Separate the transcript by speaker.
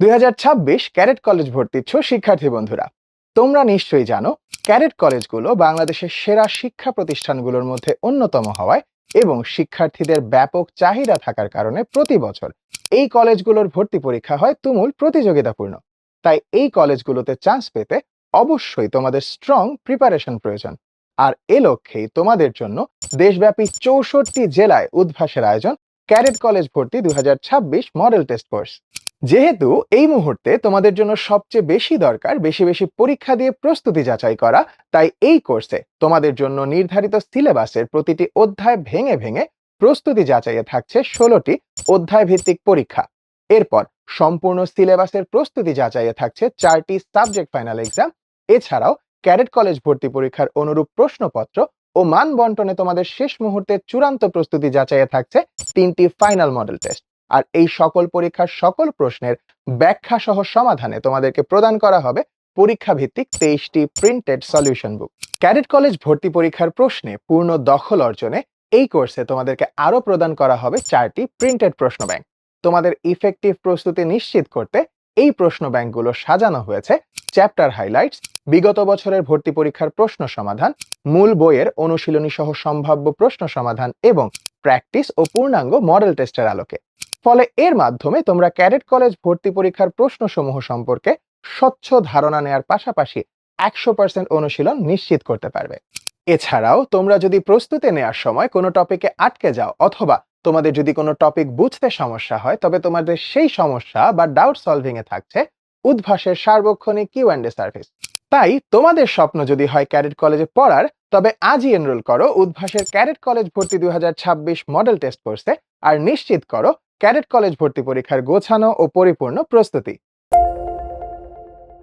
Speaker 1: 2026 cadet college ভর্তিচ্ছ শিক্ষার্থী বন্ধুরা, তোমরা নিশ্চয়ই জানো ক্যাডেট কলেজগুলো বাংলাদেশের সেরা শিক্ষা প্রতিষ্ঠানগুলোর মধ্যে অন্যতম হওয়ায় এবং শিক্ষার্থীদের ব্যাপক চাহিদা থাকার কারণে প্রতি বছর এই কলেজগুলোর ভর্তি পরীক্ষা হয় তুমুল প্রতিযোগিতাপূর্ণ। তাই এই কলেজগুলোতে চান্স পেতে অবশ্যই তোমাদের স্ট্রং প্রিপারেশন প্রয়োজন। আর এ লক্ষ্যেই তোমাদের জন্য দেশব্যাপী 64 জেলায় উদ্ভাসের আয়োজন ক্যাডেট কলেজ ভর্তি 2026 মডেল টেস্ট কোর্স। যেহেতু এই মুহূর্তে তোমাদের জন্য সবচেয়ে বেশি দরকার বেশি বেশি পরীক্ষা দিয়ে প্রস্তুতি যাচাই করা, তাই এই কোর্সে তোমাদের জন্য নির্ধারিত সিলেবাসের প্রতিটি অধ্যায় ভেঙে ভেঙে প্রস্তুতি যাচাইয়ে থাকছে 16টি অধ্যায় ভিত্তিক পরীক্ষা। এরপর সম্পূর্ণ সিলেবাসের প্রস্তুতি যাচাইয়ে থাকছে 4টি সাবজেক্ট ফাইনাল এক্সাম। এছাড়াও ক্যাডেট কলেজ ভর্তি পরীক্ষার অনুরূপ প্রশ্নপত্র ও মান বন্টনে তোমাদের শেষ মুহূর্তে চূড়ান্ত প্রস্তুতি যাচাইয়ে থাকছে 3টি ফাইনাল মডেল টেস্ট। আর এই সকল পরীক্ষার সকল প্রশ্নের ব্যাখ্যা সহ সমাধানে তোমাদেরকে প্রদান করা হবে পরীক্ষা ভিত্তিক 23টি প্রিন্টেড সলিউশন বুক। ক্যাডেট কলেজ ভর্তি পরীক্ষার প্রশ্নে পূর্ণ দখল অর্জনে এই কোর্সে তোমাদেরকে আরো প্রদান করা হবে 4টি প্রিন্টেড প্রশ্ন ব্যাংক। তোমাদের ইফেক্টিভ প্রস্তুতি নিশ্চিত করতে এই প্রশ্ন ব্যাংকগুলো সাজানো হয়েছে চ্যাপ্টার হাইলাইটস, বিগত বছরের ভর্তি পরীক্ষার প্রশ্ন সমাধান, মূল বইয়ের অনুশীলনী সহ সম্ভাব্য প্রশ্ন সমাধান এবং প্র্যাকটিস ও পূর্ণাঙ্গ মডেল টেস্টের আলোকে। ফলে এর মাধ্যমে তোমরা ক্যাডেট কলেজ ভর্তি পরীক্ষার প্রশ্নসমূহ সম্পর্কে স্বচ্ছ ধারণা নেয়ার পাশাপাশি 100% অনুশীলন নিশ্চিত করতে পারবে। এছাড়াও তোমরা যদি প্রস্তুতি নেওয়ার সময় কোনো টপিকে আটকে যাও অথবা তোমাদের যদি কোনো টপিক বুঝতে সমস্যা হয়, তবে তোমাদের সেই সমস্যা বা ডাউট সলভিং এ থাকছে উদ্ভাসের সার্বক্ষণিক কিউ&এ সার্ভিস। তাই তোমাদের স্বপ্ন যদি হয় ক্যাডেট কলেজে পড়ার, তবে আজই এনরোল করো উদ্ভাসের ক্যাডেট কলেজ ভর্তি 2026 মডেল টেস্ট কোর্সে আর নিশ্চিত করো ক্যাডেট কলেজ ভর্তি পরীক্ষার গোছানো ও পরিপূর্ণ প্রস্তুতি।